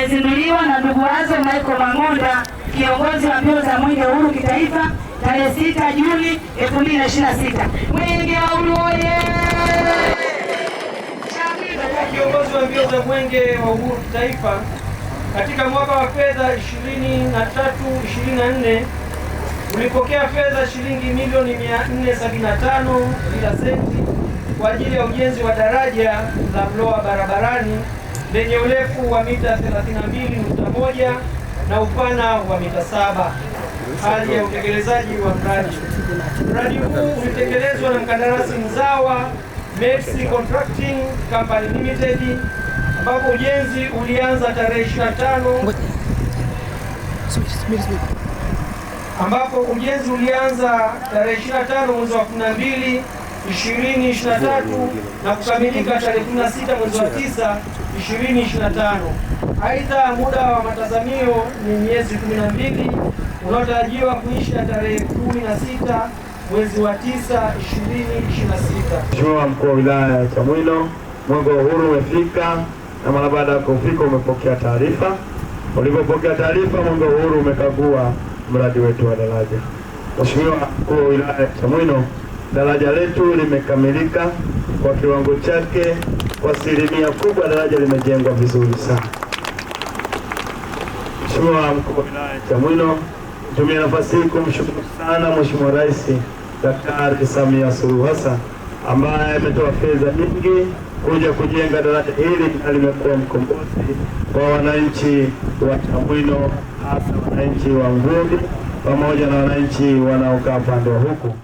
limezinduliwa na ndugu Wazo Michael Mang'onda, kiongozi wa mbio za Mwenge wa Uhuru kitaifa, tarehe 6 Juni 2026. Mwenge wa Uhuru oye! Kiongozi wa mbio za Mwenge wa Uhuru kitaifa, katika mwaka wa fedha 23/24 ulipokea fedha shilingi milioni 475 bila senti kwa ajili ya ujenzi wa daraja la Mloa barabarani lenye urefu wa mita 32.1 na upana wa mita 7. Hali ya utekelezaji wa mradi. Mradi huu ulitekelezwa na mkandarasi mzawa Mercy Contracting Company Limited, ambapo ujenzi ulianza tarehe 25 mwezi wa 12 2023 na kukamilika tarehe 16 mwezi wa 9 2025. Aidha, muda wa matazamio ni miezi 12 unaotarajiwa kuisha tarehe 16 mwezi wa 9 2026. Mheshimiwa Mkuu wa Wilaya ya Chamwino, Mwenge wa Uhuru umefika na mara baada ya kufika umepokea taarifa. Ulipopokea taarifa, Mwenge wa Uhuru umekagua mradi wetu wa daraja. Mheshimiwa Mkuu wa Wilaya ya Chamwino, daraja letu limekamilika kwa kiwango chake, kwa asilimia kubwa daraja limejengwa vizuri sana. Mheshimiwa Mkuu wa Wilaya ya Chamwino, nitumie nafasi hii kumshukuru sana Mheshimiwa Rais Daktari Samia Suluhu Hassan ambaye ametoa fedha nyingi kuja kujenga daraja hili na limekuwa mkombozi kwa wananchi wa Chamwino, hasa wananchi wa Mvumbi pamoja na wananchi wanaokaa upande wa huku.